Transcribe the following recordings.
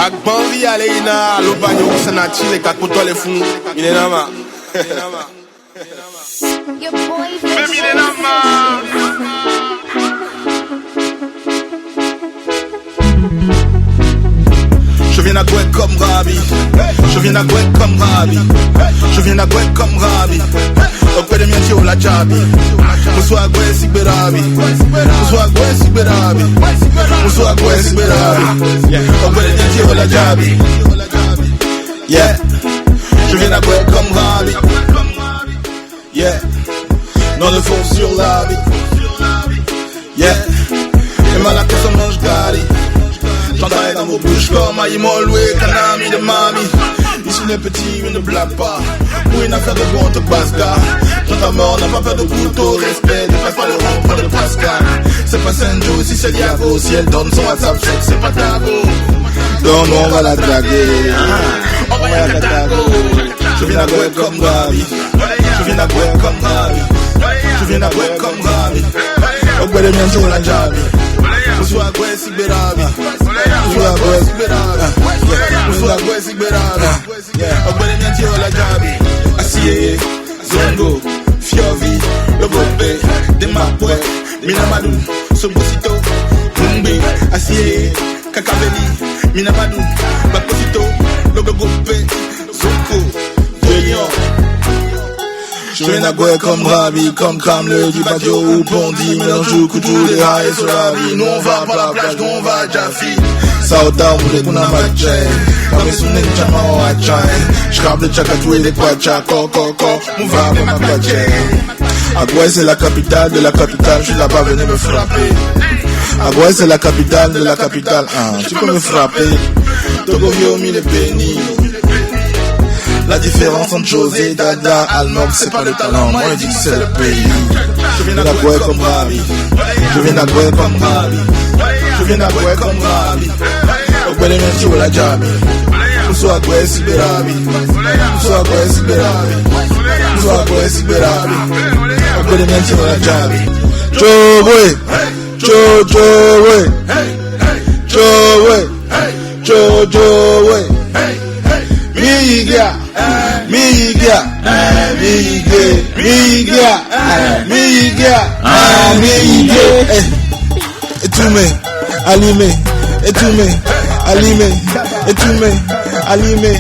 Akbanvi aleina lobanyo sanati le kakutole fun minenama. Your boy Je viens à Gouet comme Rabi. Je viens à Gouet comme Rabi. Je viens à Gouet comme Rabi. Auprès de miens la Jabi. Moussoua Gouet Siberabi. Moussoua Gouet Siberabi. Moussoua Gouet Siberabi. Auprès de miens la Jabi. Yeah. Je viens à Gouet comme Rabi. Yeah. Non le fond sur la vie. Yeah. Et malaka ça mange gari. J'entends dans vos bouches comme Aïe Molloué, Kanami de Mami. Ici les petits, ils ne blaguent pas. Pour une affaire de bon, te basca. J'entends mort, n'a pas peur de couteau. Respect, ne passe pas le rond, pas de Pascal. C'est pas Saint-Joe, si c'est Diago. Si elle donne son WhatsApp, c'est pas Tago. Donc on va la draguer. On va la Tago. Je viens à Gouet comme Gabi. Je viens à Gouet comme Gabi. Je viens à Gouet comme Gabi. Au bout de miens sur la Jabi. Moussoua Gouet Siberabi. Moussoua Gouet Siberabi. Moussoua Gouet Siberabi. Obele Miantio la Jabi. Asiye, Zongo, Fiovi, Logope, Demapwe, Minamadou, Sobosito, Mumbi, Asiye, Kakaveli, Minamadou, Bakosito, Logope, Zoko, Vélion. Je viens à Gouet comme Rabi, comme Kamle, du Badio ou Pondi, mélange Koudou, les haïs sur la vie. Nous on va par la plage, nous on va à Jaffi. Sauda, on voulait qu'on a matché. Comme les souvenirs de Chama, on a tchaï. J'crabe le tchakatou et les quatcha, koko, on va pour ma quatché. À Gouet c'est la capitale de la capitale, je suis là-bas, venez me frapper. À Gouet c'est la capitale de la capitale, tu peux me frapper. Togo Yomi les bénis. La différence entre José, Dada, Almog, c'est pas le talent, moi je dis que c'est le pays. Je viens à Gouet comme Rabi. Je viens à Gouet comme Rabi. Je viens à Gouet comme Rabi. Au bout de miens sur la Jabi. Moussoua Gouet Siberabi. Moussoua Gouet Siberabi. Moussoua Gouet Siberabi. Au bout de miens sur la Jabi. Joe, Joe, Joe, Joe, Joe, Joe, Miga, Miga, Miga, Miga, Miga, Miga. Et tout me, allumé, et tout me, allumé, et tout me, allumé.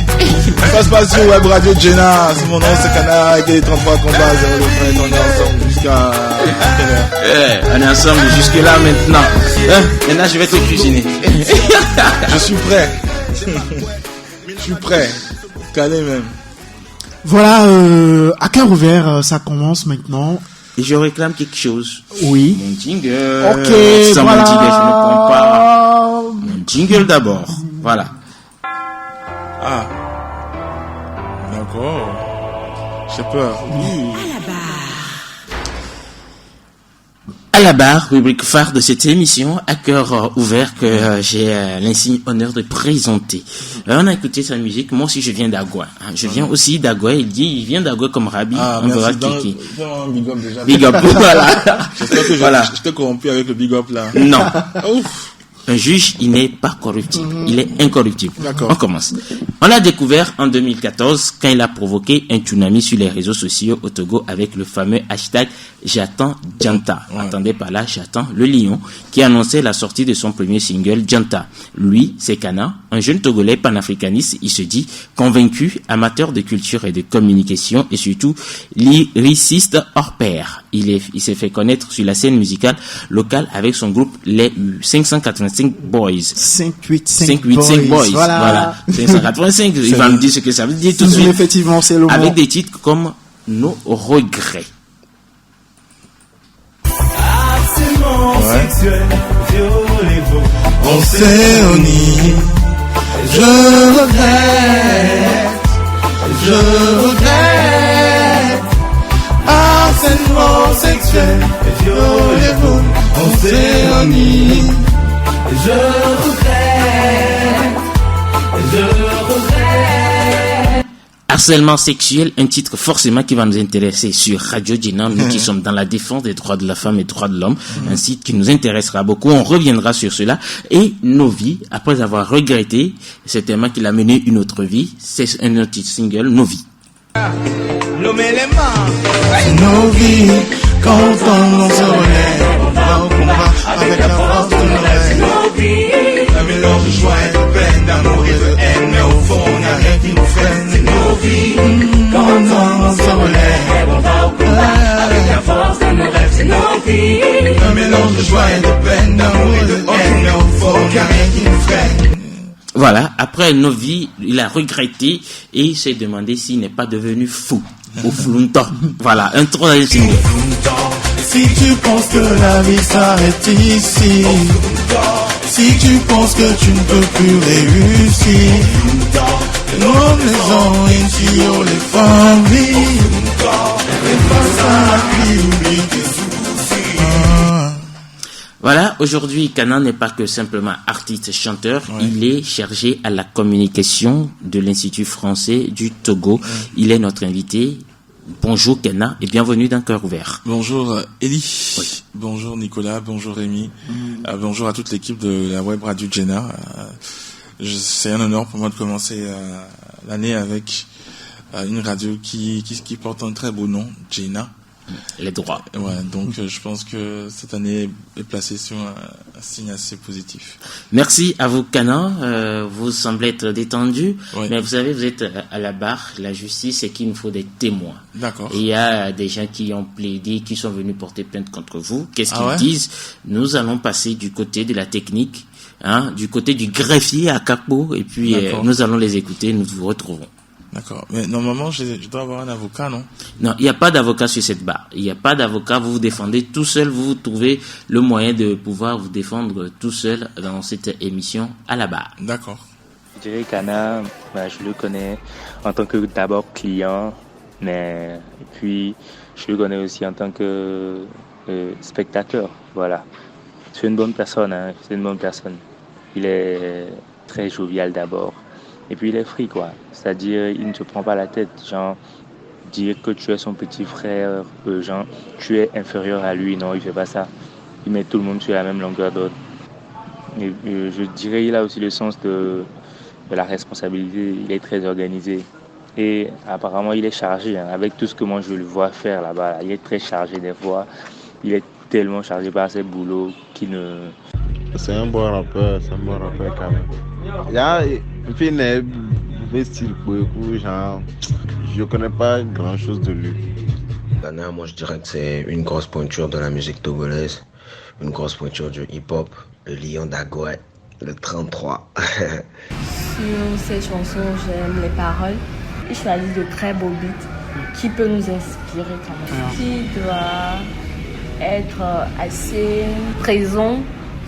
Ça se passe sur Web Radio Jenna, c'est mon nom, c'est Cana, avec les 33 combats, 0 de fête, on est ensemble jusqu'à... on est ensemble jusque là maintenant. Maintenant je vais te cuisiner. Je suis prêt. Je suis prêt. Calé même. Voilà, à cœur ouvert, ça commence maintenant. Et je réclame quelque chose. Oui. Mon jingle. Ok, sans voilà. mon jingle, je ne prends pas. Mon jingle d'abord. Voilà. Ah. D'accord. J'ai peur. À la barre, rubrique phare de cette émission, à cœur ouvert, que j'ai l'insigne honneur de présenter. On a écouté sa musique, moi aussi je viens d'Agouet. Je viens aussi d'Agouet, il vient d'Agouet comme Rabi. On verra qui. Big up déjà. Big up, voilà. J'espère que voilà. Je t'ai corrompu avec le big up là. Non. Ouf. Un juge, il n'est pas corruptible. Il est incorruptible. D'accord. On commence. On l'a découvert en 2014 quand il a provoqué un tsunami sur les réseaux sociaux au Togo avec le fameux hashtag J'attends Djanta. Ouais. Attendez par là, J'attends le lion, qui annonçait la sortie de son premier single Djanta. Lui, c'est Kana, un jeune Togolais panafricaniste, il se dit convaincu, amateur de culture et de communication et surtout lyriciste hors pair. Il s'est fait connaître sur la scène musicale locale avec son groupe les 585 Boys. 585 Boys. Voilà. 585. Il va me dire ce que ça veut dire tout de suite. Effectivement, c'est le mot. Avec des titres comme Nos regrets. Sexuel, violé, On s'est uni. Je regrette. Harcèlement sexuel, violez-vous. On s'est uni. je regrette. Harcèlement sexuel, un titre forcément qui va nous intéresser sur Radio Djena, nous qui sommes dans la défense des droits de la femme et des droits de l'homme, un site qui nous intéressera beaucoup. On reviendra sur cela. Et Novi, après avoir regretté certainement qu'il a mené une autre vie, c'est un autre single, Novi. Nos vies, quand on se relève, on va au combat avec la force de nos rêves. Un mélange de joie et de peine, d'amour et de haine, mais au fond, on n'a rien qui nous freine. C'est nos vies, quand on se relève, on va au combat avec la force de nos rêves. C'est nos vies. Un mélange de joie et de peine, d'amour et de haine, mais au fond, on n'a rien qui nous freine. Voilà, après Novi, il a regretté et il s'est demandé s'il n'est pas devenu fou. Ou flunto. Voilà, un troisième single. Si tu penses que la vie s'arrête ici, si tu penses que tu ne peux plus réussir, nos maisons ici, les familles, et face à la vie, oublie tes soucis. Voilà, aujourd'hui, Kana n'est pas que simplement artiste chanteur, il est chargé à la communication de l'Institut français du Togo. Il est notre invité. Bonjour Kana et bienvenue dans Cœur Ouvert. Bonjour Elie, bonjour Nicolas, bonjour Rémi, bonjour à toute l'équipe de la web radio Djena. C'est un honneur pour moi de commencer l'année avec une radio qui porte un très beau nom, Djena. Les droits. Ouais, donc je pense que cette année est placée sur un signe assez positif. Merci à vous Kana, vous semblez être détendu, mais vous savez, vous êtes à la barre, la justice, c'est qu'il nous faut des témoins. D'accord. Et il y a des gens qui ont plaidé, qui sont venus porter plainte contre vous. Qu'est-ce qu'ils disent? Nous allons passer du côté de la technique, du côté du greffier à Capo, et puis nous allons les écouter, nous vous retrouvons. D'accord. Mais normalement, je dois avoir un avocat, non? Non, il n'y a pas d'avocat sur cette barre. Il n'y a pas d'avocat. Vous vous défendez tout seul. Vous trouvez le moyen de pouvoir vous défendre tout seul dans cette émission à la barre. D'accord. Je dirais Kana, je le connais en tant que d'abord client, mais puis je le connais aussi en tant que spectateur. Voilà. C'est une bonne personne. C'est une bonne personne. Il est très jovial d'abord. Et puis il est free, quoi. C'est-à-dire, il ne se prend pas la tête. Genre, dire que tu es son petit frère, genre, tu es inférieur à lui. Non, il fait pas ça. Il met tout le monde sur la même longueur d'onde. Et je dirais, il a aussi le sens de la responsabilité. Il est très organisé. Et apparemment, il est chargé. Avec tout ce que moi, je le vois faire là-bas. Il est très chargé des fois. Il est tellement chargé par ses boulots qu'il ne... C'est un bon rappeur quand même. Il y a un style genre, je connais pas grand chose de lui. Kana, moi je dirais que c'est une grosse pointure de la musique togolaise, une grosse pointure du hip-hop, le lion d'Agouet, le 33. Sur ces chansons, j'aime les paroles. Il choisit de très beaux beats qui peuvent nous inspirer quand même. Qui doit être assez présent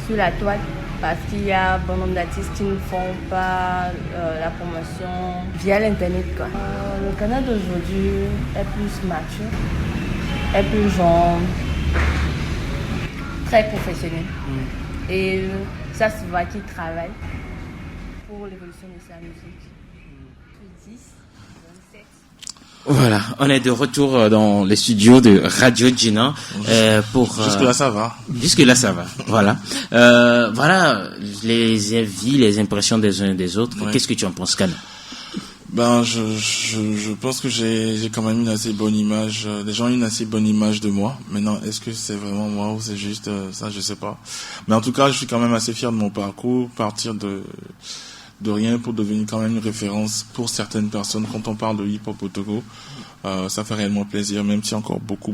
sur la toile. Parce qu'il y a bon nombre d'artistes qui ne font pas la promotion via l'internet, quoi. Le Kana d'aujourd'hui est plus mature, est plus genre très professionnel. Et ça se voit qu'il travaille pour l'évolution de sa musique. Plus 10, 27. Voilà, on est de retour dans les studios de Radio Djena pour Jusque-là, ça va. Jusque-là, ça va. Voilà. Voilà les avis, les impressions des uns et des autres. Ouais. Qu'est-ce que tu en penses, Kana? Je pense que j'ai quand même une assez bonne image. Les gens ont une assez bonne image de moi. Maintenant, est-ce que c'est vraiment moi ou c'est juste ça, je sais pas. Mais en tout cas, je suis quand même assez fier de mon parcours, partir de rien pour devenir quand même une référence pour certaines personnes. Quand on parle de hip-hop au Togo, ça fait réellement plaisir, même s'il y a encore beaucoup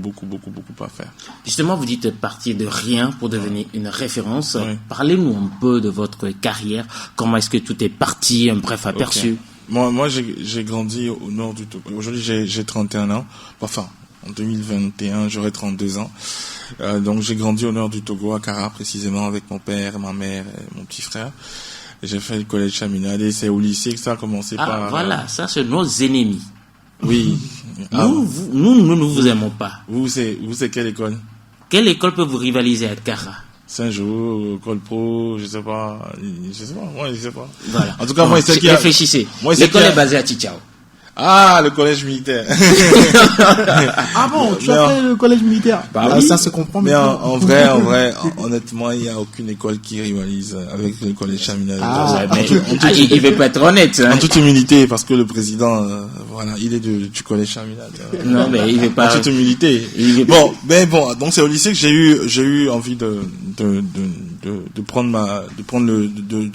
à faire. Justement, vous dites partir de rien pour devenir une référence. Oui. Parlez-nous un peu de votre carrière. Comment est-ce que tout est parti, un bref aperçu? Okay. Moi, j'ai grandi au nord du Togo. Aujourd'hui, j'ai 31 ans. Enfin, en 2021, j'aurai 32 ans. Donc, j'ai grandi au nord du Togo, à Kara, précisément, avec mon père, ma mère et mon petit frère. J'ai fait le collège Chaminade et c'est au lycée que ça a commencé par... voilà, ça c'est nos ennemis. Oui. Nous ne vous aimons pas. Vous c'est quelle école? Quelle école peut vous rivaliser à Kara? Saint-Jean, École Pro, je sais pas. Moi, je sais pas. Voilà. En tout cas, moi, c'est qui réfléchissez. L'école est basée à Tchitchao. Ah, le collège militaire. Ah bon, tu as fait le collège militaire. Bah oui. Ça se comprend. Mais en vrai, honnêtement, il n'y a aucune école qui rivalise avec le collège Chaminade. Il veut pas être honnête. Hein. En toute humilité, parce que le président, voilà, il est du collège Chaminade. Non, mais il veut pas. En toute humilité. Bon, donc c'est au lycée que j'ai eu envie de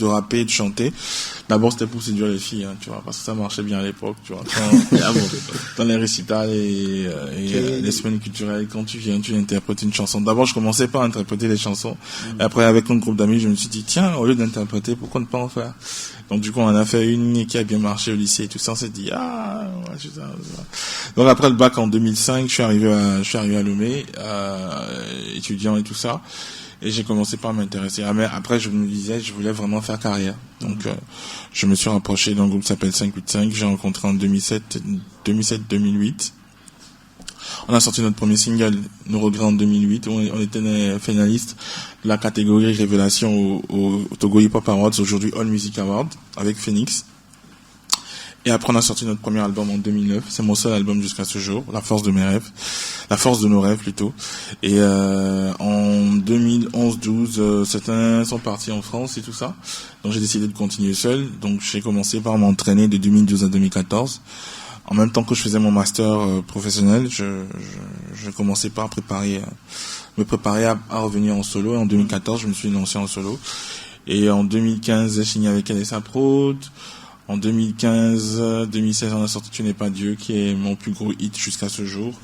rapper, de chanter. D'abord, c'était pour séduire les filles, hein, tu vois, parce que ça marchait bien à l'époque, tu vois. Dans les récitals et les semaines culturelles, quand tu viens, tu interprètes une chanson. D'abord, je commençais par interpréter les chansons. Et après, avec notre groupe d'amis, je me suis dit, tiens, au lieu d'interpréter, pourquoi ne pas en faire? Donc, du coup, on en a fait une qui a bien marché au lycée et tout ça. On s'est dit, c'est ça. Donc, après le bac en 2005, je suis arrivé à Lomé, étudiant et tout ça. Et j'ai commencé par m'intéresser. Mais après, je me disais, je voulais vraiment faire carrière. Donc, je me suis rapproché d'un groupe qui s'appelle 585. J'ai rencontré en 2007-2008. On a sorti notre premier single, Nos regrets, en 2008. On était finaliste de la catégorie Révélation au Togo Hip Hop Awards, aujourd'hui All Music Awards, avec Phoenix. Et après, on a sorti notre premier album en 2009. C'est mon seul album jusqu'à ce jour, La force de nos rêves plutôt. Et en 2011-12, certains sont partis en France et tout ça. Donc j'ai décidé de continuer seul. Donc j'ai commencé par m'entraîner de 2012 à 2014. En même temps que je faisais mon master professionnel, je commençais par me préparer à revenir en solo. Et en 2014, je me suis lancé en solo. Et en 2015, j'ai signé avec Alessa Prod. En 2015-2016, on a sorti Tu n'es pas Dieu, qui est mon plus gros hit jusqu'à ce jour.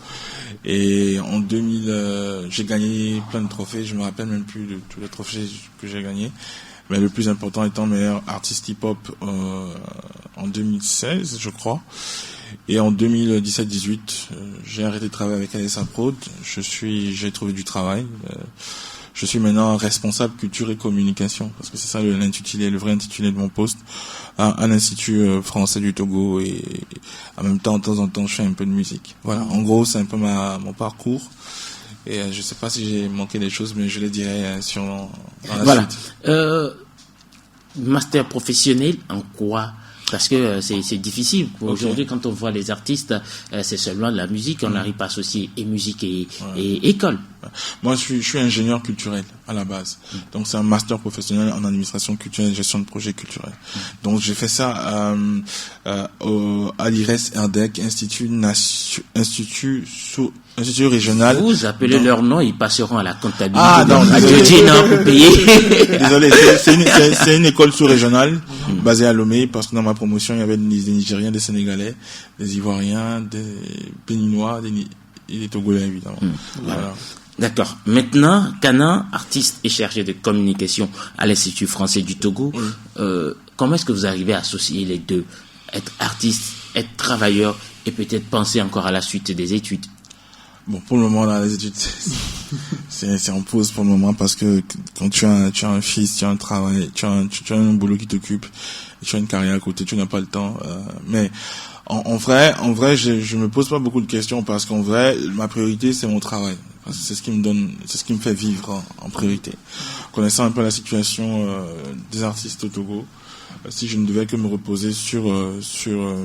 Et en 2000, j'ai gagné plein de trophées. Je me rappelle même plus de tous les trophées que j'ai gagnés. Mais le plus important étant meilleur artiste hip-hop en 2016, je crois. Et en 2017-18, j'ai arrêté de travailler avec Alessa Prod. J'ai trouvé du travail. Je suis maintenant responsable culture et communication, parce que c'est ça le vrai intitulé de mon poste, à l'Institut français du Togo, et en même temps, de temps en temps, je fais un peu de musique. Voilà, en gros, c'est un peu mon parcours. Et je sais pas si j'ai manqué des choses, mais je les dirai dans la suite. Master professionnel en quoi? Parce que c'est difficile. Aujourd'hui, quand on voit les artistes, c'est seulement de la musique. On n'arrive pas à associer et musique et école. Moi, je suis ingénieur culturel à la base. Donc, c'est un master professionnel en administration culturelle et gestion de projets culturels. Donc, j'ai fait ça à l'IRES RDEC, Institut régional. Vous appelez leur nom, ils passeront à la comptabilité. Ah non, pour payer. Désolé, c'est une école sous-régionale basée à Lomé, parce que dans ma promotion, il y avait des Nigériens, des Sénégalais, des Ivoiriens, des Béninois, et des Togolais, évidemment. Voilà. D'accord. Maintenant, Kana, artiste et chargé de communication à l'Institut français du Togo, comment est-ce que vous arrivez à associer les deux? Être artiste, être travailleur et peut-être penser encore à la suite des études? Bon, pour le moment, là, les études, c'est en pause pour le moment, parce que quand tu as un fils, tu as un travail, tu as un boulot qui t'occupe, et tu as une carrière à côté, tu n'as pas le temps. Mais en vrai, je me pose pas beaucoup de questions, parce qu'en vrai, ma priorité, c'est mon travail. Parce que c'est ce qui me fait vivre en priorité. Connaissant un peu la situation des artistes au Togo, si je ne devais que me reposer sur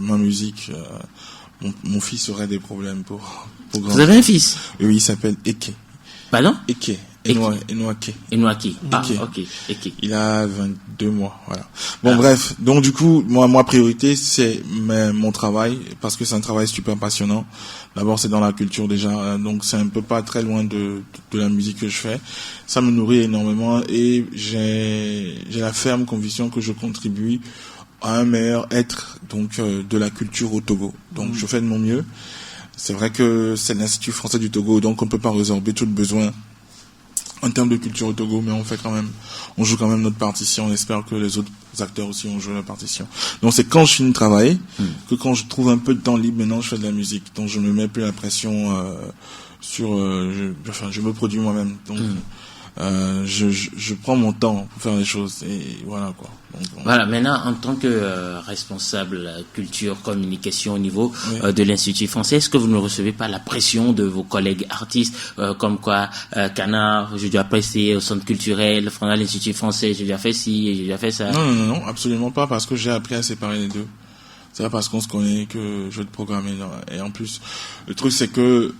ma musique, mon fils aurait des problèmes pour grandir. Vous avez un fils? Oui, il s'appelle Eke. Pardon? Eke. Enouake. Ah, ok. Eke. Il a 22 mois, voilà. Bon, bref. Donc, du coup, moi, priorité, c'est mon travail, parce que c'est un travail super passionnant. D'abord, c'est dans la culture déjà, donc c'est un peu pas très loin de la musique que je fais. Ça me nourrit énormément, et j'ai la ferme conviction que je contribue à un meilleur être, donc, de la culture au Togo. Donc, je fais de mon mieux. C'est vrai que c'est l'Institut français du Togo, donc on peut pas résorber tout le besoin en termes de culture au Togo, mais on joue quand même notre partition. On espère que les autres acteurs aussi ont joué la partition. Donc c'est quand je finis de travailler, que quand je trouve un peu de temps libre, maintenant je fais de la musique. Donc je me mets plus la pression je me produis moi-même. Donc je prends mon temps pour faire les choses, et voilà quoi. Donc, voilà, maintenant en tant que responsable culture, communication au niveau de l'Institut français, est-ce que vous ne recevez pas la pression de vos collègues artistes, comme quoi Kana, je dois passer au centre culturel, à l'Institut français, j'ai déjà fait ci et j'ai déjà fait ça? Non, absolument pas, parce que j'ai appris à séparer les deux. C'est pas parce qu'on se connaît que je vais te programmer. Non. Et en plus, le truc c'est que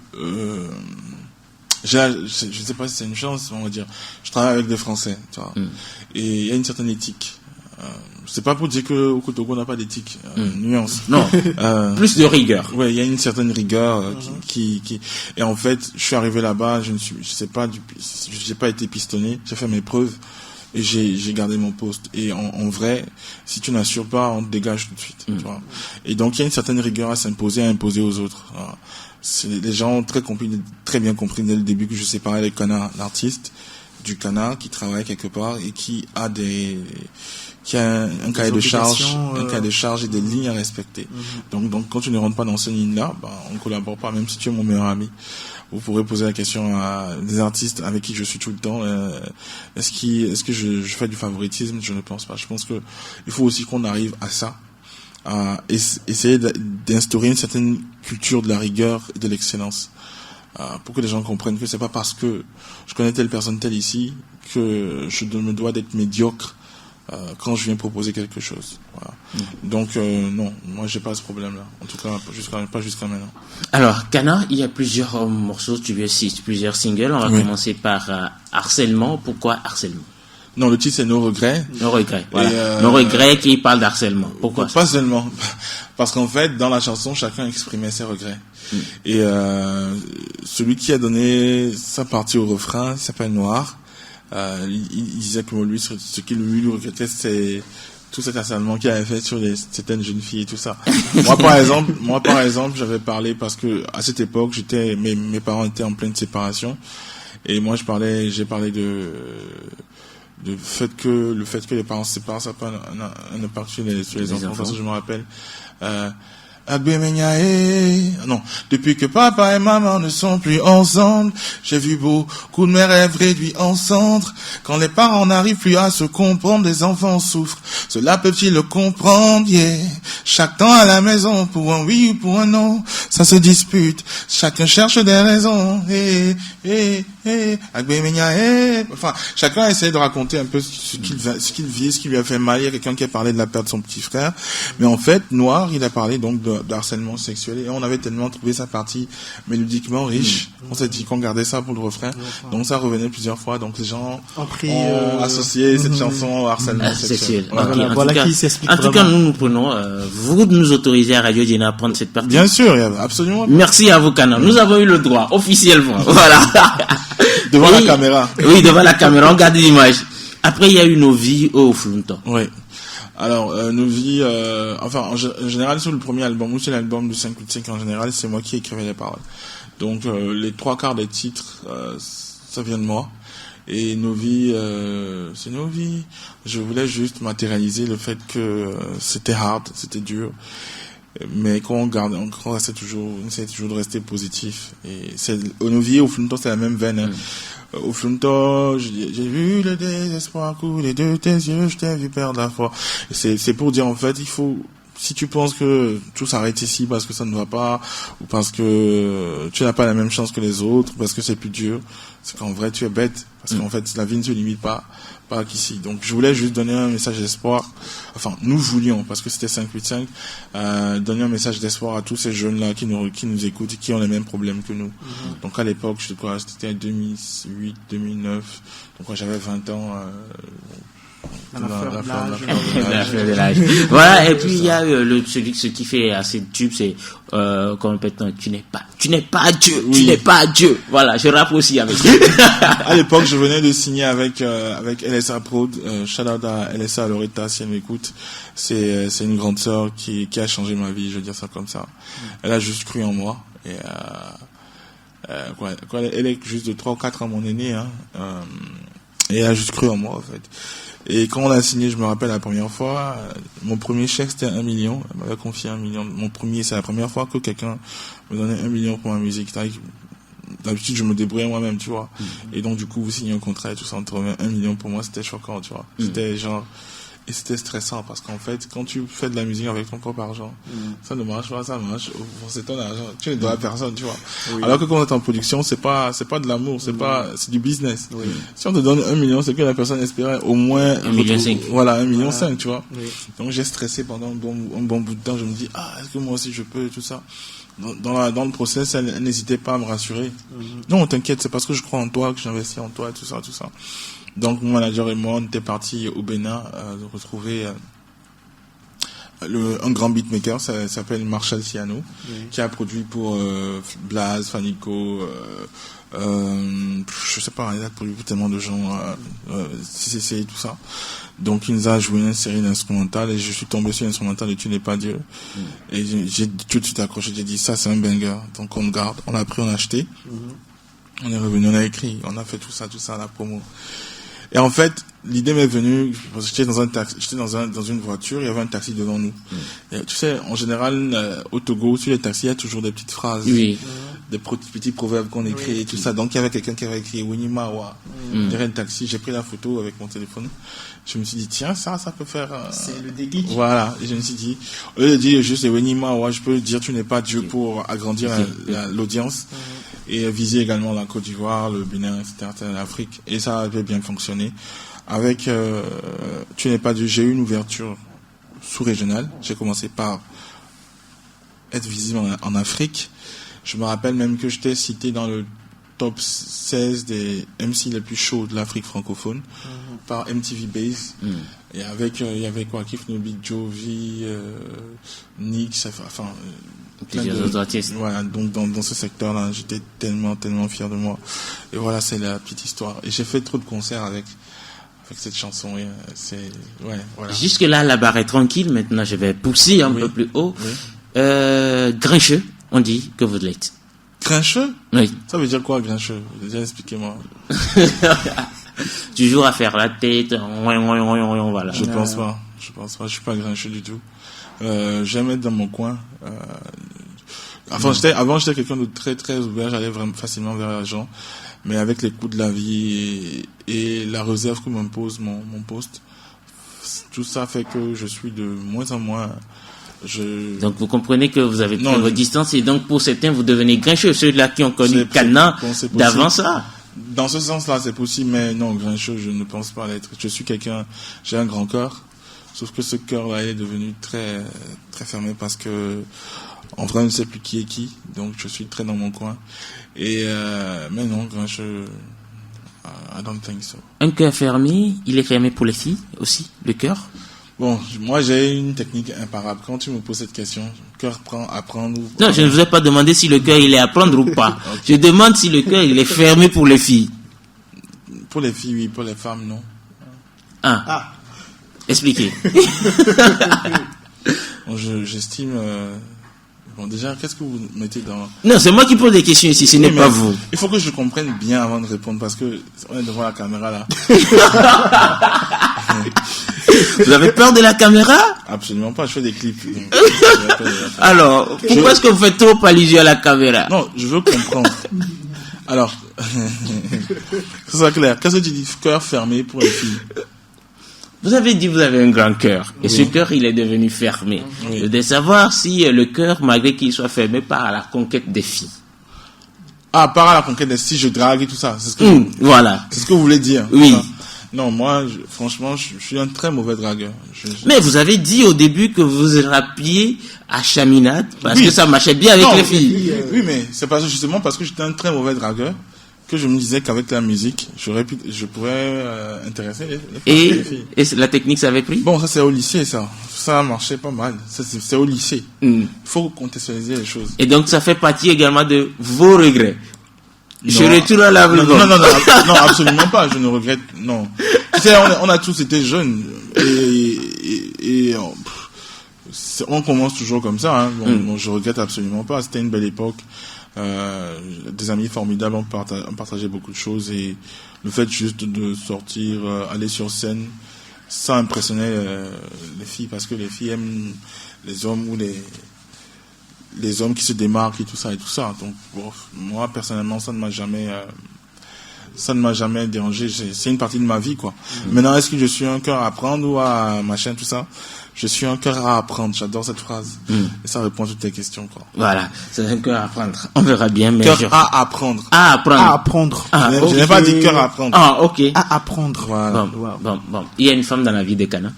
je sais pas si c'est une chance, on va dire. Je travaille avec des Français, tu vois. Et il y a une certaine éthique. C'est pas pour dire que au Togo on n'a pas d'éthique, nuance. Non, plus de rigueur. Ouais, il y a une certaine rigueur qui et en fait, je suis arrivé là-bas, j'ai pas été pistonné, j'ai fait mes preuves et j'ai gardé mon poste. Et en vrai, si tu n'assures pas, on te dégage tout de suite, tu vois. Et donc il y a une certaine rigueur à s'imposer, à imposer aux autres. Voilà. Les gens ont très bien compris dès le début que je séparais les canards, l'artiste du canard qui travaille quelque part et qui a un cahier de charge et des lignes à respecter. Donc quand tu ne rentres pas dans ces lignes-là, on collabore pas, même si tu es mon meilleur ami. Vous pourrez poser la question à des artistes avec qui je suis tout le temps. Est-ce que je fais du favoritisme? Je ne pense pas. Je pense que il faut aussi qu'on arrive à ça, à essayer d'instaurer une certaine culture de la rigueur et de l'excellence. Pour que les gens comprennent que c'est pas parce que je connais telle personne telle ici que je me dois d'être médiocre quand je viens proposer quelque chose. Voilà. Donc non, moi j'ai pas ce problème-là. En tout cas, pas jusqu'à maintenant. Alors, Kana, il y a plusieurs morceaux, plusieurs singles. On va commencer par Harcèlement. Pourquoi Harcèlement? Non, le titre c'est Nos regrets. Nos regrets, voilà. Nos regrets qui parlent d'harcèlement. Pourquoi? Pas seulement. Parce qu'en fait, dans la chanson, chacun exprimait ses regrets. Et celui qui a donné sa partie au refrain, il s'appelle Noir. Il disait que lui, ce qu'il lui regrettait, c'est tout cet harcèlement qu'il avait fait sur certaines jeunes filles et tout ça. Moi par exemple, j'avais parlé parce que à cette époque, mes parents étaient en pleine séparation. Et moi, j'ai parlé le fait que les parents se séparent, ça n'a pas un impact sur les enfants. Parce que je me rappelle, non, depuis que papa et maman ne sont plus ensemble, j'ai vu beaucoup de mes rêves réduits en cendres. Quand les parents n'arrivent plus à se comprendre, les enfants souffrent. Cela peut-il le comprendre, yeah. Chaque temps à la maison, pour un oui ou pour un non, ça se dispute. Chacun cherche des raisons. Enfin, chacun essaie de raconter un peu ce qu'il vit, ce qui lui a fait mal. Il y a quelqu'un qui a parlé de la perte de son petit frère. Mais en fait, Noir, il a parlé donc de harcèlement sexuel, et on avait tellement trouvé sa partie mélodiquement riche, on s'est dit qu'on gardait ça pour le refrain, donc ça revenait plusieurs fois, donc les gens ont associé cette chanson au harcèlement sexuel. En tout cas, nous prenons, vous nous autorisez à Radio Dina à prendre cette partie. Bien sûr, absolument. Merci à vous, Kana. Nous avons eu le droit, officiellement. Voilà. Devant la caméra. Oui, devant la caméra, on garde l'image. Après, il y a eu Nos vies au Flunto. Oui. Alors, Nos vies, en général, sur le premier album, ou sur l'album du 585 en général, c'est moi qui écrivais les paroles. Donc, les 3/4 des titres, ça vient de moi. Et Nos vies, c'est Nos vies. Je voulais juste matérialiser le fait que c'était hard, c'était dur. Mais quand on essaie toujours de rester positif. Et Nos vies, au Flunto, c'est la même veine, hein. Au Flunto, j'ai vu le désespoir couler de tes yeux, je t'ai vu perdre la foi. C'est pour dire, en fait, si tu penses que tout s'arrête ici parce que ça ne va pas, ou parce que tu n'as pas la même chance que les autres, parce que c'est plus dur, c'est qu'en vrai tu es bête. Parce qu'en fait, la vie ne se limite pas qu'ici. Donc, je voulais juste donner un message d'espoir. Enfin, nous voulions, parce que c'était 585, donner un message d'espoir à tous ces jeunes-là qui nous écoutent et qui ont les mêmes problèmes que nous. Donc, à l'époque, c'était en 2008, 2009. Donc, quand j'avais 20 ans, la fleur de l'âge. Voilà, et puis il y a ce qui fait assez de tube, c'est qu'on répète, tu n'es pas Dieu, oui. Tu n'es pas Dieu. Voilà, je rappe aussi avec. À l'époque, je venais de signer avec LSA Prod, shout out à LSA Loretta si elle m'écoute. C'est une grande sœur qui a changé ma vie, je veux dire ça comme ça. Elle a juste cru en moi et elle est juste de 3 ou 4 ans mon aînée, hein. Et elle a juste cru en moi, en fait. Et quand on a signé, je me rappelle la première fois, mon premier chèque c'était 1 million. Elle m'avait confié 1 million. C'est la première fois que quelqu'un me donnait 1 million pour ma musique. D'habitude, je me débrouillais moi-même, tu vois. Et donc, du coup, vous signez un contrat et tout ça, on te remet 1 million. Pour moi, c'était choquant, tu vois. C'était genre, Et c'était stressant parce qu'en fait, quand tu fais de la musique avec ton propre argent, ça ne marche pas, ça marche. C'est ton argent. Tu ne dois à personne, tu vois. Oui. Alors que quand on est en production, c'est pas de l'amour, c'est du business. Oui. Si on te donne 1 million, c'est que la personne espérait au moins 1,5 million. Voilà, 1,5 million, tu vois. Oui. Donc j'ai stressé pendant un bon bout de temps. Je me dis, est-ce que moi aussi je peux, tout ça. Dans le process, elle n'hésitait pas à me rassurer. Non, t'inquiète, c'est parce que je crois en toi, que j'investis en toi, tout ça. Donc mon manager et moi, on était partis au Bénin de retrouver un grand beatmaker, ça s'appelle Marshall Siano, qui a produit pour Blaze, Fanico, je sais pas, il a produit pour tellement de gens, CCC et tout ça. Donc il nous a joué une série d'instrumentales et je suis tombé sur l'instrumental de Tu n'es pas Dieu. Et j'ai tout de suite accroché, j'ai dit ça c'est un banger, donc on le garde. On l'a pris, on l'a acheté, on est revenu, on a écrit, on a fait tout ça à la promo. Et en fait, l'idée m'est venue parce que j'étais dans une voiture, il y avait un taxi devant nous. Et, tu sais, en général, au Togo, sur les taxis, il y a toujours des petites phrases, des petits proverbes qu'on écrit et tout ça. Donc il y avait quelqu'un qui avait écrit Winimawa derrière le taxi. J'ai pris la photo avec mon téléphone. Je me suis dit tiens, ça peut faire. C'est le déclic. Voilà. Et je me suis dit, au lieu de dire juste Winimawa, je peux dire tu n'es pas Dieu pour agrandir l'audience. Et viser également la Côte d'Ivoire, le Bénin, etc., l'Afrique. Et ça avait bien fonctionné. Avec Tu n'es pas Dieu, j'ai eu une ouverture sous-régionale. J'ai commencé par être visible en Afrique. Je me rappelle même que j'étais cité dans le top 16 des MC les plus chauds de l'Afrique francophone par MTV Base. Et avec, il y avait quoi, Kif Nobi, Jovi, Nix, enfin, plusieurs autres artistes. Voilà, donc dans ce secteur-là, j'étais tellement fier de moi. Et voilà, c'est la petite histoire. Et j'ai fait trop de concerts avec cette chanson. Et voilà. Jusque-là, la barre est tranquille. Maintenant, je vais pousser un peu plus haut. Grincheux, on dit que vous l'êtes. Grincheux? Oui. Ça veut dire quoi, grincheux? Déjà, expliquez-moi. Toujours à faire la tête. Voilà. Je pense pas. Je suis pas grincheux du tout. J'aime être dans mon coin. Avant, j'étais quelqu'un de très, très ouvert. J'allais vraiment facilement vers les gens. Mais avec les coups de la vie et la réserve que m'impose mon poste, tout ça fait que je suis de moins en moins. Donc vous comprenez que vous avez pris votre distance et donc pour certains vous devenez grincheux, ceux-là qui ont connu Cana d'avant ça. Dans ce sens-là, c'est possible, mais non, grincheux, je ne pense pas l'être. Je suis j'ai un grand cœur, sauf que ce cœur-là est devenu très, très fermé parce que, en vrai, je ne sais plus qui est qui, donc je suis très dans mon coin. Et, mais non, grincheux, I don't think so. Un cœur fermé, il est fermé pour les filles aussi, le cœur? Bon, moi j'ai une technique imparable. Quand tu me poses cette question, cœur à prendre ou... Non, je ne vous ai pas demandé si le cœur il est à prendre ou pas. Okay. Je demande si le cœur il est fermé pour les filles. Pour les filles, oui. Pour les femmes, non. Expliquez. Bon, j'estime... Bon, déjà, qu'est-ce que vous mettez dans... Non, c'est moi qui pose des questions ici, ce n'est pas vous. Il faut que je comprenne bien avant de répondre, parce que on est devant la caméra, là. Vous avez peur de la caméra? Absolument pas, je fais des clips. Donc, alors, pourquoi est-ce que vous faites trop allusion à la caméra? Non, je veux comprendre. Alors, que ce soit clair, qu'est-ce que tu dis, cœur fermé pour les filles? Vous avez dit que vous avez un grand cœur, et ce cœur, il est devenu fermé. Je voudrais savoir si le cœur, malgré qu'il soit fermé, part à la conquête des filles. Part à la conquête des filles, je drague et tout ça. C'est ce que voilà. C'est ce que vous voulez dire. Oui. Non, moi, franchement, je suis un très mauvais dragueur. Mais vous avez dit au début que vous rappiez à Chaminade, parce que ça marchait bien avec les filles. Oui, mais c'est justement parce que j'étais un très mauvais dragueur que je me disais qu'avec la musique, je pourrais intéresser les filles. Et la technique, ça avait pris? Bon, ça c'est au lycée, ça. Ça marchait pas mal. C'est au lycée. Il faut contextualiser les choses. Et donc, ça fait partie également de vos regrets. Je retourne à la non, absolument pas. Je ne regrette. Non. Tu sais, on a tous été jeunes et on commence toujours comme ça. Hein. Bon, je regrette absolument pas. C'était une belle époque. Des amis formidables, on partageait beaucoup de choses et le fait juste de sortir, aller sur scène, ça impressionnait les filles parce que les filles aiment les hommes ou les hommes qui se démarquent et tout ça. Donc, moi, personnellement, ça ne m'a jamais ça ne m'a jamais dérangé. C'est une partie de ma vie, quoi. Maintenant, est-ce que je suis un cœur à apprendre ou à machin, tout ça? Je suis un cœur à apprendre. J'adore cette phrase. Et ça répond à toutes tes questions, quoi. Voilà, c'est un cœur à apprendre. On verra bien, mais cœur à apprendre. À apprendre. À apprendre. Ah, Je n'ai pas dit cœur à apprendre. Ah, ok. À apprendre. Voilà. Bon. Il y a une femme dans la vie de Kana?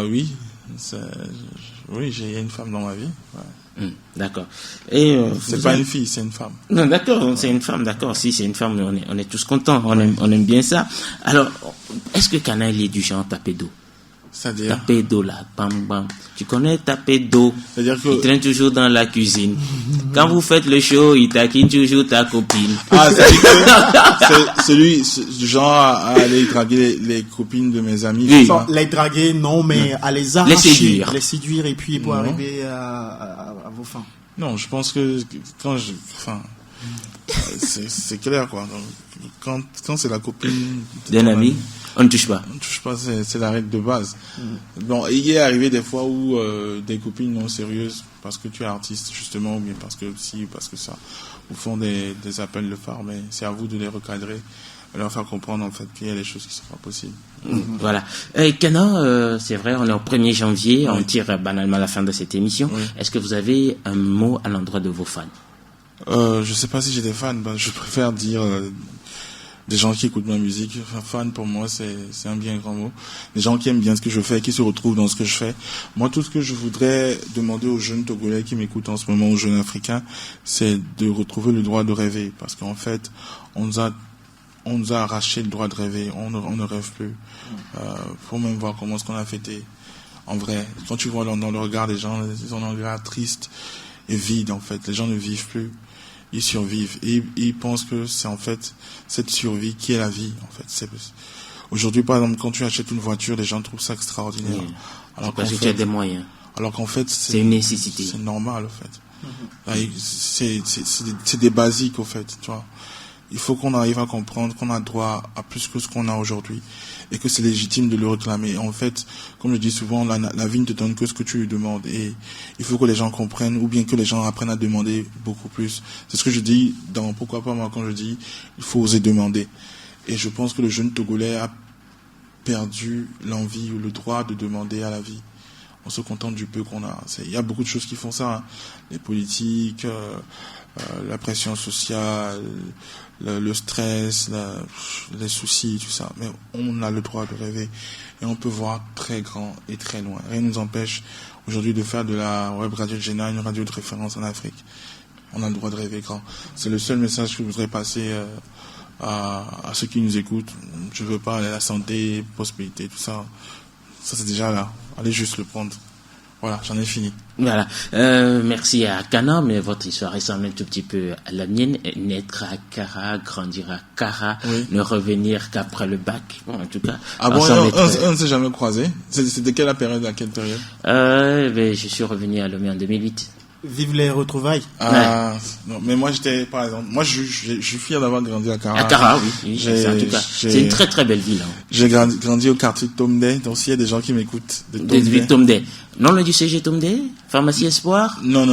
Oui. Oui, il y a une femme dans ma vie. Ouais. D'accord. Et c'est pas une fille, c'est une femme. Non, d'accord, c'est une femme, d'accord. Si c'est une femme, on est tous contents, on aime bien ça. Alors, est-ce que Kana il est du genre taper d'eau? C'est-à-dire taper d'eau là, bam bam. Tu connais taper d'eau? C'est-à-dire que il traîne toujours dans la cuisine. Quand vous faites le show, il taquine toujours ta copine. Ah, c'est celui du genre à aller draguer les copines de mes amis. Oui. Les draguer, non, mais à les arracher, les séduire et puis pour arriver à vos fins. Non, je pense que c'est clair, quoi. Donc, quand c'est la copine d'un ami, on ne touche pas. On ne touche pas, c'est la règle de base. Bon, il est arrivé des fois où des copines non sérieuses, parce que tu es artiste, justement, ou bien parce que ça, vous font des appels de phare, mais c'est à vous de les recadrer, de leur faire comprendre, en fait, qu'il y a des choses qui ne sont pas possibles. Voilà. Kana, c'est vrai, on est au 1er janvier, on tire banalement la fin de cette émission. Oui. Est-ce que vous avez un mot à l'endroit de vos fans? Je sais pas si j'ai des fans, je préfère dire des gens qui écoutent ma musique. Fan, pour moi, c'est un bien grand mot. Des gens qui aiment bien ce que je fais, qui se retrouvent dans ce que je fais. Moi, tout ce que je voudrais demander aux jeunes Togolais qui m'écoutent en ce moment, aux jeunes Africains, c'est de retrouver le droit de rêver. Parce qu'en fait, on nous a arraché le droit de rêver. On ne rêve plus. Faut même voir comment est-ce qu'on a fêté. En vrai, quand tu vois dans le regard des gens, ils ont un regard triste et vide, en fait. Les gens ne vivent plus. Ils survivent et ils pensent que c'est en fait cette survie qui est la vie, en fait. Aujourd'hui, par exemple, quand tu achètes une voiture, les gens trouvent ça extraordinaire. Oui. Alors parce que tu as des moyens. Alors qu'en fait, c'est une nécessité. C'est normal, en fait. C'est des basiques, en fait, tu vois. Il faut qu'on arrive à comprendre qu'on a droit à plus que ce qu'on a aujourd'hui et que c'est légitime de le réclamer. En fait, comme je dis souvent, la vie ne te donne que ce que tu lui demandes et il faut que les gens comprennent ou bien que les gens apprennent à demander beaucoup plus. C'est ce que je dis dans Pourquoi pas moi quand je dis il faut oser demander. Et je pense que le jeune Togolais a perdu l'envie ou le droit de demander à la vie. On se contente du peu qu'on a. Il y a beaucoup de choses qui font ça, hein. Les politiques, la pression sociale, le stress, les soucis, tout ça. Mais on a le droit de rêver et on peut voir très grand et très loin. Rien ne nous empêche aujourd'hui de faire de la web radio de Géna une radio de référence en Afrique. On a le droit de rêver grand. C'est le seul message que je voudrais passer à ceux qui nous écoutent. Je veux pas la santé, prospérité, tout ça. Ça c'est déjà là. Allez juste le prendre. Voilà, j'en ai fini. Voilà. Merci à Kana, mais votre histoire ressemble un tout petit peu à la mienne. Naître à Kara, grandir à Kara, ne revenir qu'après le bac. Bon, en tout cas. Ah bon, on ne s'est jamais croisé. C'est de quelle période à quelle période? Ben, je suis revenu à Lomé en 2008. Vive les retrouvailles. Non, mais moi j'étais, par exemple, moi je suis fier d'avoir grandi à Kara. À Kara, oui. En tout cas, c'est une très très belle ville. Hein. J'ai grandi au quartier de Tomdé, donc s'il y a des gens qui m'écoutent de Tomdé. Non, le du CG Tomdé, Pharmacie Espoir. Non,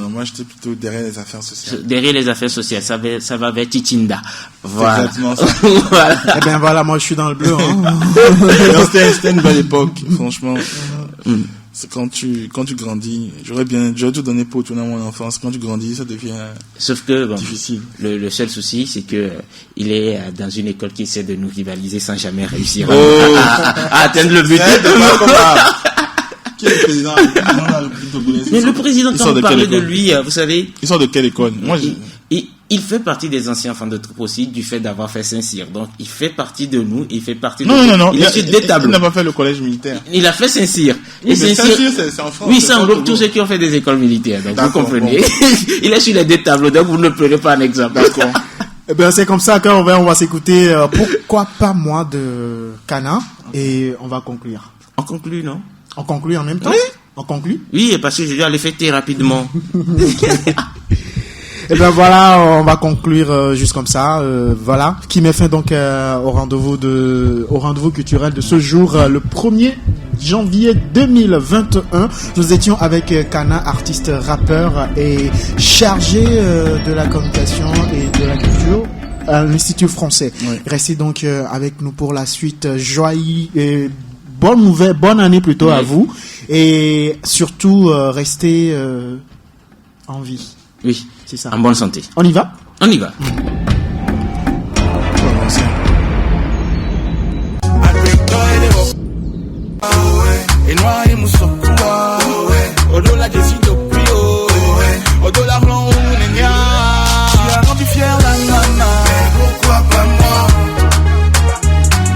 moi j'étais plutôt derrière les affaires sociales. Derrière les affaires sociales, ça va vers Tichinda. Voilà. C'est exactement ça. Voilà. Eh bien voilà, moi je suis dans le bleu. Hein. C'était une belle époque, franchement. C'est quand tu grandis, j'aurais tout donné pour retourner à mon enfance. Quand tu grandis, ça devient sauf que difficile. Le seul souci, c'est que il est dans une école qui essaie de nous rivaliser sans jamais réussir à atteindre le but. Qui est le président? Mais le président, quand on parlait de lui, vous savez. Il sort de quelle école? Moi, il fait partie des anciens enfants de troupe aussi, du fait d'avoir fait Saint-Cyr. Donc, il fait partie de nous, il fait partie Non. Il est sur des tableaux. Il n'a pas fait le collège militaire. Il a fait Saint-Cyr. Oui, Saint-Cyr, c'est en France. Oui, ça englobe tous ceux qui ont fait des écoles militaires. Donc, vous comprenez. Bon. Il est sur les deux tableaux, donc vous ne prenez pas un exemple. D'accord. Eh ben, c'est comme ça qu'on va s'écouter Pourquoi pas moi de Kana et on va conclure. On conclut, non? On conclut en même temps? Oui. On conclut? Oui, parce que je dois aller fêter rapidement. Et ben voilà, on va conclure juste comme ça. Voilà, qui met fin donc au rendez-vous culturel de ce jour, le 1er janvier 2021. Nous étions avec Kana, artiste rappeur et chargé de la communication et de la culture à l'Institut français. Oui. Restez donc avec nous pour la suite. Joyeux, bonne année plutôt à vous. Et surtout, restez en vie. Oui, c'est ça. En bonne santé. On y va? On y va. Et noir et moussokoua, au-delà des idopio, au-delà de l'onenia. Tu as rendu fier la nana, mais pourquoi pas moi?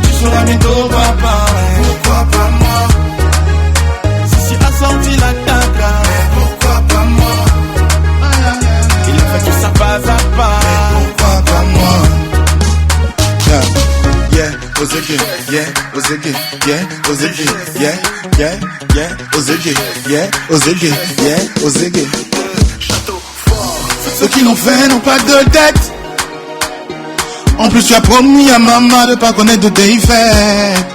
Tu seras bientôt papa, pourquoi pas moi? Si a sorti la taga, mais pourquoi pas moi? Il a fait tout ça pas à pas, mais pourquoi pas moi? Yeah, Ozeke, yeah, Ozeke, yeah, Ozeke, yeah, yeah, yeah, Ozeke, yeah, Ozeke, yeah, Ozeke. Ceux qui l'ont fait n'ont pas de dette. En plus, tu as promis à maman de pas connaître de tes fêtes.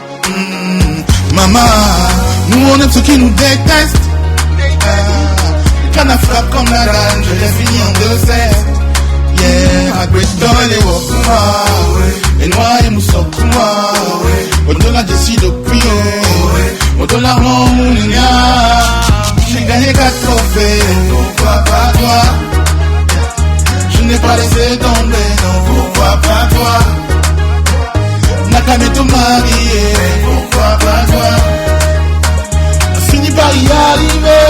Maman, nous on aime ceux qui nous détestent. Canne à frappe comme la dalle, je l'ai fini en 2-7. Yeah, agbeto les wokuma, et noir et moussokouma, au-delà des sidopio, au-delà de l'onenia. J'ai gagné 4 trophées, pourquoi pas toi? Je n'ai pas laissé tomber, non, pourquoi pas toi? Nakame tout marié, pourquoi pas toi? On finit par y arriver.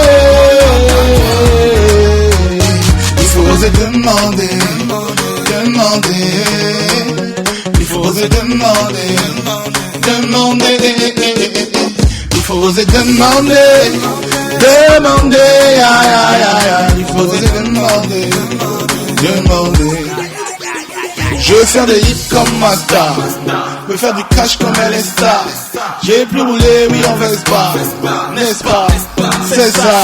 Il faut oser demander, demander. Il faut oser demander, demander. Il faut oser demander, demander. Aïe, aïe, aïe. Il faut oser demander, demander. Je veux faire des hits comme ma star, me faire du cash comme elle est star. J'ai plus roulé, oui on Vespa, n'est-ce pas? C'est ça.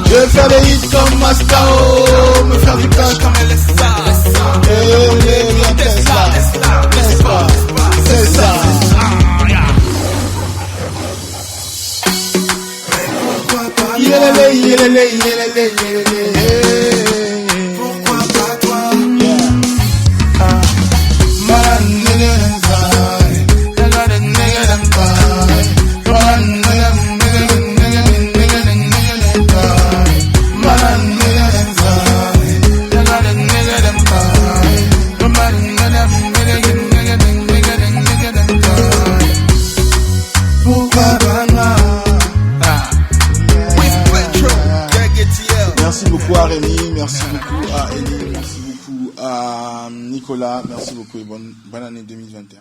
Je veux faire des hits comme ma star, oh, me faire du cash comme elle est star. Et rouler, oui en Tesla, n'est-ce pas? C'est ça. Yélélé, yélélé, yélélé, yélélé. Pourquoi pas toi? Merci beaucoup à Rémi, merci beaucoup à Elie, merci beaucoup à Nicolas, merci beaucoup et bonne année 2021.